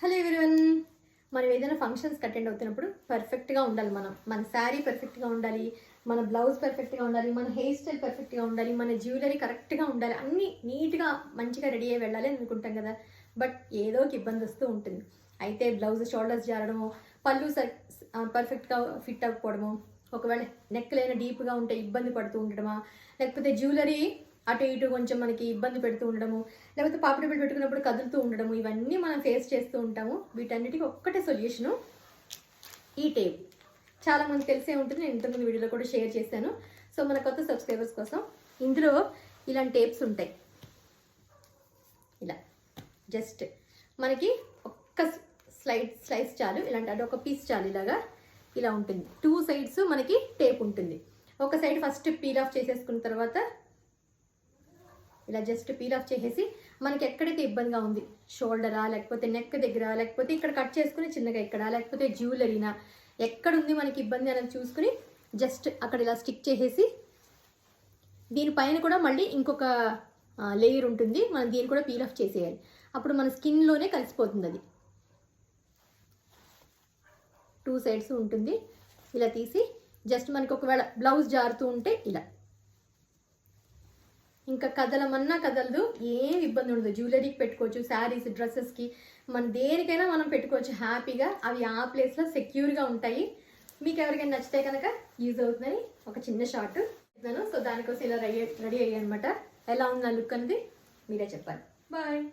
Hello everyone. మనం ఏదైనా ఫంక్షన్స్కి అటెండ్ అవుతున్నప్పుడు పర్ఫెక్ట్గా ఉండాలి. మన శారీ పర్ఫెక్ట్గా ఉండాలి, మన బ్లౌజ్ పర్ఫెక్ట్గా ఉండాలి, మన హెయిర్ స్టైల్ పర్ఫెక్ట్గా ఉండాలి, మన జ్యువెలరీ కరెక్ట్గా ఉండాలి, అన్నీ నీట్గా మంచిగా రెడీ అయ్యి వెళ్ళాలి అని అనుకుంటాం కదా. బట్ ఏదో ఒక ఇబ్బంది వస్తూ ఉంటుంది. అయితే బ్లౌజ్ షోల్డర్స్ జారడము, పళ్ళు పర్ఫెక్ట్గా ఫిట్ అవ్వకపోవడము, ఒకవేళ నెక్ లేని డీప్గా ఉంటే ఇబ్బంది పడుతూ ఉండడమా, లేకపోతే జ్యువెలరీ అటు ఇటు కొంచెం మనకి ఇబ్బంది పెడుతూ ఉండడము, లేకపోతే పాపిడి బిళ్ళ పెట్టుకున్నప్పుడు కదులుతూ ఉండడము, ఇవన్నీ మనం ఫేస్ చేస్తూ ఉంటాము. వీటన్నిటికీ ఒక్కటే సొల్యూషను, ఈ టేప్. చాలామంది తెలిసే ఉంటుంది, నేను ఇంతకుముందు వీడియోలో కూడా షేర్ చేశాను. సో మన కొత్త సబ్స్క్రైబర్స్ కోసం ఇందులో ఇలాంటి టేప్స్ ఉంటాయి. ఇలా జస్ట్ మనకి ఒక్క స్లైస్ చాలు, ఇలాంటి అది ఒక పీస్ చాలు. ఇలా ఉంటుంది. 2 సైడ్స్ మనకి టేప్ ఉంటుంది. ఒక సైడ్ ఫస్ట్ పీల్ ఆఫ్ చేసేసుకున్న తర్వాత ఇలా జస్ట్ పీల్ ఆఫ్ చేసేసి మనకి ఎక్కడైతే ఇబ్బందిగా ఉంది, షోల్డరా, లేకపోతే నెక్ దగ్గర, లేకపోతే ఇక్కడ కట్ చేసుకుని చిన్నగా ఇక్కడ, లేకపోతే జ్యువెలరీనా, ఎక్కడుంది మనకి ఇబ్బంది అనేది చూసుకుని జస్ట్ అక్కడ ఇలా స్టిక్ చేసేసి, దీనిపైన కూడా మళ్ళీ ఇంకొక లేయర్ ఉంటుంది, మనం దీన్ని కూడా పీల్ ఆఫ్ చేసేయాలి. అప్పుడు మన స్కిన్లోనే కలిసిపోతుంది. అది 2 సైడ్స్ ఉంటుంది. ఇలా తీసి జస్ట్ మనకి ఒకవేళ బ్లౌజ్ జారుతూ ఉంటే ఇలా ఇంకా కదలమన్నా కదలదు, ఏం ఇబ్బంది ఉండదు. జ్యువెలరీకి పెట్టుకోవచ్చు, శారీస్, డ్రెస్సెస్కి, మన దేనికైనా మనం పెట్టుకోవచ్చు హ్యాపీగా. అవి ఆ ప్లేస్లో సెక్యూర్గా ఉంటాయి. మీకు ఎవరికైనా నచ్చితే కనుక యూజ్ అవుతుందని ఒక చిన్న షార్ట్ ఇస్తున్నాను. సో దానికోసం ఇలా రెడీ అయ్యాయి అనమాట. ఎలా ఉంది నా లుక్ అనేది మీరే చెప్పాలి. బాయ్.